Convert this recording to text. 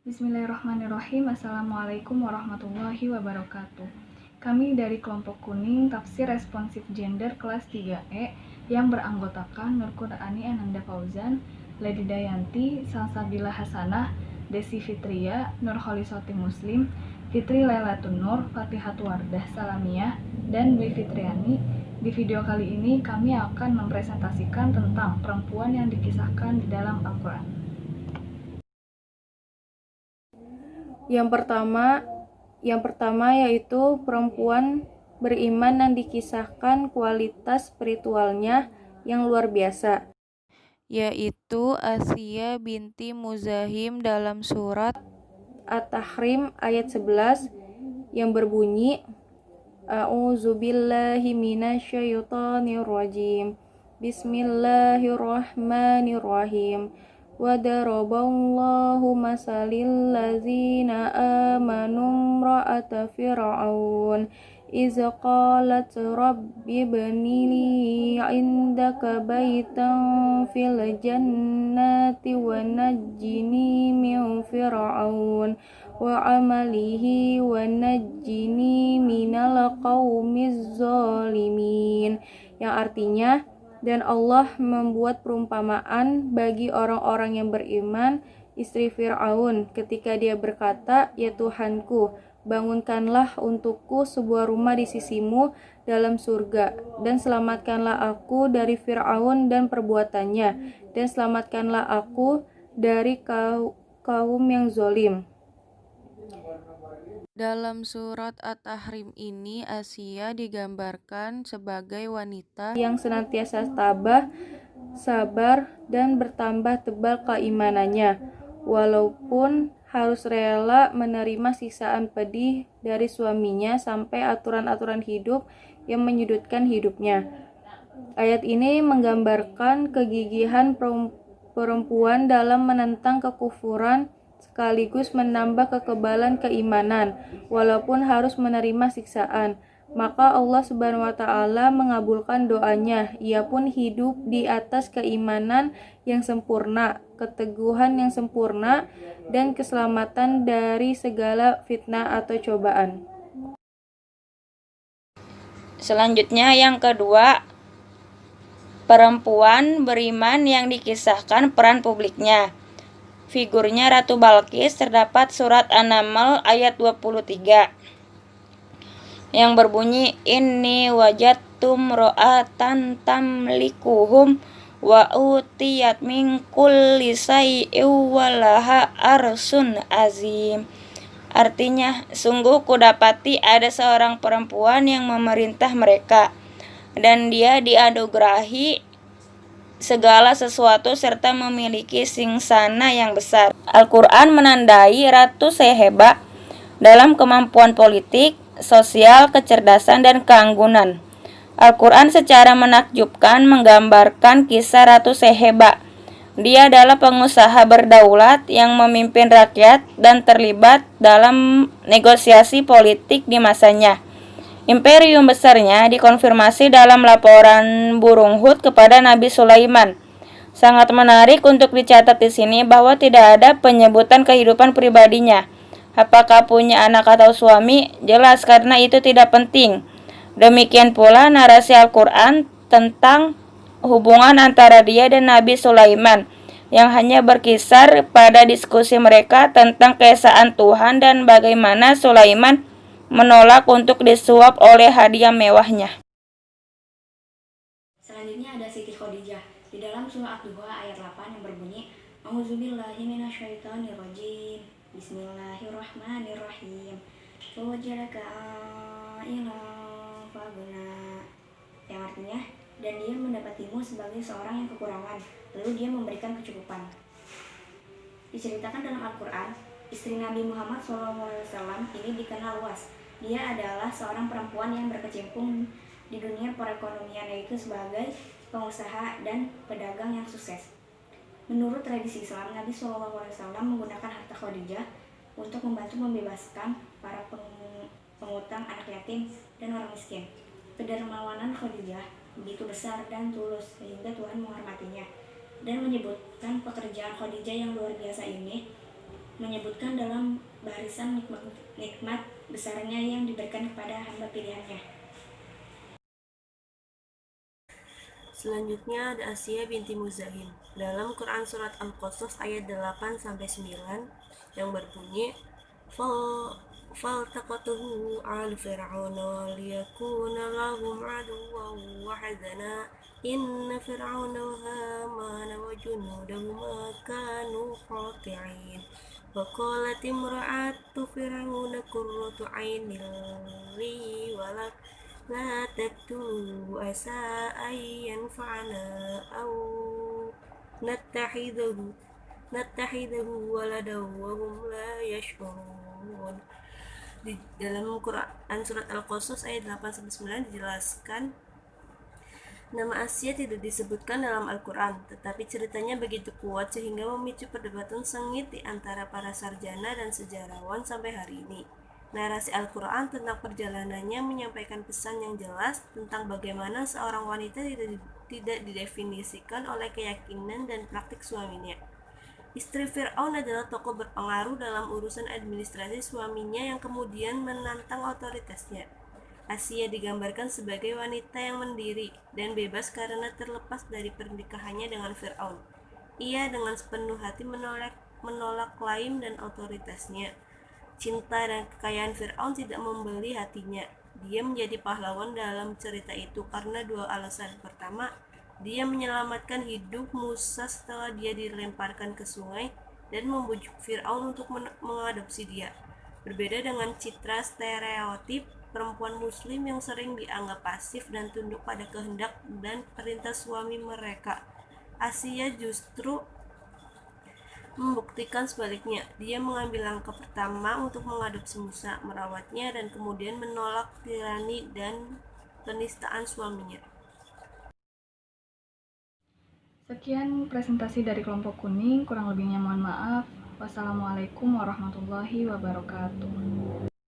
Bismillahirrahmanirrahim. Assalamualaikum warahmatullahi wabarakatuh. Kami dari kelompok kuning Tafsir Responsif Gender kelas 3E yang beranggotakan Nur Qur'ani Ananda Fauzan, Lady Dayanti, Salsabila Hasanah, Desi Fitria, Nur Kholisoti Muslim, Fitri Lailatun Nur, Fatihatu Wardah Salamiyah, dan Dwi Fitriani. Di video kali ini kami akan mempresentasikan tentang perempuan yang dikisahkan di dalam Al-Quran. Yang pertama yaitu perempuan beriman yang dikisahkan kualitas spiritualnya yang luar biasa, yaitu Asiyah binti Muzahim dalam surat At-Tahrim ayat 11 yang berbunyi A'udzubillahi minasyaitonirrajim. Bismillahirrahmanirrahim. Wa daraballahu masalil ladzina amanu imra'ata fir'aun iz qalat rabbi ibni li 'indaka baitan fil jannati wa najjini min fir'aun wa 'amalihi wa najjini minal qaumiz zalimin, yang artinya, dan Allah membuat perumpamaan bagi orang-orang yang beriman, istri Fir'aun, ketika dia berkata, "Ya Tuhanku, bangunkanlah untukku sebuah rumah di sisimu dalam surga, dan selamatkanlah aku dari Fir'aun dan perbuatannya, dan selamatkanlah aku dari kaum yang zalim." Dalam surat At-Tahrim ini, Asia digambarkan sebagai wanita yang senantiasa tabah, sabar, dan bertambah tebal keimanannya, walaupun harus rela menerima siksaan pedih dari suaminya sampai aturan-aturan hidup yang menyudutkan hidupnya. Ayat ini menggambarkan kegigihan perempuan dalam menentang kekufuran sekaligus menambah kekebalan keimanan walaupun harus menerima siksaan. Maka Allah Subhanahu wa taala mengabulkan doanya. Ia pun hidup di atas keimanan yang sempurna, keteguhan yang sempurna, dan keselamatan dari segala fitnah atau cobaan. Selanjutnya yang kedua, perempuan beriman yang dikisahkan peran publiknya. Figurnya Ratu Balqis terdapat surat An-Naml ayat 23 yang berbunyi, Inni wajadtum ro'atan tamlikuhum wa utiyat min kulli syai'in walaha arsun azim. Artinya, sungguh kudapati ada seorang perempuan yang memerintah mereka, dan dia dianugerahi segala sesuatu serta memiliki singsana yang besar. Al-Quran menandai Ratu Shebah dalam kemampuan politik, sosial, kecerdasan, dan keanggunan. Al-Quran secara menakjubkan menggambarkan kisah Ratu Shebah. Dia adalah pengusaha berdaulat yang memimpin rakyat dan terlibat dalam negosiasi politik di masanya. Imperium besarnya dikonfirmasi dalam laporan burung Hud kepada Nabi Sulaiman. Sangat menarik untuk dicatat di sini bahwa tidak ada penyebutan kehidupan pribadinya. Apakah punya anak atau suami? Jelas, karena itu tidak penting. Demikian pula narasi Al-Quran tentang hubungan antara dia dan Nabi Sulaiman, yang hanya berkisar pada diskusi mereka tentang keesaan Tuhan dan bagaimana Sulaiman menolak untuk disuap oleh hadiah mewahnya. Selanjutnya ada Siti Khadijah di dalam surah Ad-Duha ayat 8 yang berbunyi, A'udzubillahi minasyaitonirrajim. Bismillahirrahmanirrahim. Wajadaka a'ilan faghna, yang artinya, dan dia mendapatimu sebagai seorang yang kekurangan, lalu dia memberikan kecukupan. Diceritakan dalam Al-Quran, istri Nabi Muhammad SAW ini dikenal luas. Dia adalah seorang perempuan yang berkecimpung di dunia perekonomian, yaitu sebagai pengusaha dan pedagang yang sukses. Menurut tradisi Islam, Nabi SAW menggunakan harta Khadijah untuk membantu membebaskan para pengutang, anak yatim, dan orang miskin. Kedermawanan Khadijah begitu besar dan tulus sehingga Tuhan menghormatinya dan menyebutkan pekerjaan Khadijah yang luar biasa ini menyebutkan dalam barisan nikmat besarnya yang diberikan kepada hamba pilihannya. Selanjutnya ada Asia binti Muzahim. Dalam Quran Surat Al-Qasas ayat 8-9 yang berbunyi, "Faltaqatuhu al fir'auna liyakuna lahum aduwwan wa hazana inna fir'auna wa hamana wa junudahuma kanu khati'in. Wa qalat imra'atu fir'auna qurratu 'ainin li wa lak la taqtulu asa an yanfa'ana aw nattahidahu waladan wa hum la yash'urun." Di dalam Quran Surat Al-Qasas ayat 8-9 dijelaskan nama Asia tidak disebutkan dalam Al-Quran, tetapi ceritanya begitu kuat sehingga memicu perdebatan sengit di antara para sarjana dan sejarawan sampai hari ini. Narasi Al-Quran tentang perjalanannya menyampaikan pesan yang jelas tentang bagaimana seorang wanita tidak didefinisikan oleh keyakinan dan praktik suaminya. Istri Fir'aun adalah tokoh berpengaruh dalam urusan administrasi suaminya yang kemudian menantang otoritasnya. Asia digambarkan sebagai wanita yang mandiri dan bebas karena terlepas dari pernikahannya dengan Fir'aun. Ia dengan sepenuh hati menolak klaim dan otoritasnya. Cinta dan kekayaan Fir'aun tidak membeli hatinya. Dia menjadi pahlawan dalam cerita itu karena dua alasan. Pertama, dia menyelamatkan hidup Musa setelah dia dilemparkan ke sungai dan membujuk Fir'aun untuk mengadopsi dia. Berbeda dengan citra stereotip perempuan muslim yang sering dianggap pasif dan tunduk pada kehendak dan perintah suami mereka, Asia justru membuktikan sebaliknya. Dia mengambil langkah pertama untuk mengadopsi Musa, merawatnya, dan kemudian menolak tirani dan penistaan suaminya. Sekian presentasi dari kelompok kuning, kurang lebihnya mohon maaf. Wassalamualaikum warahmatullahi wabarakatuh.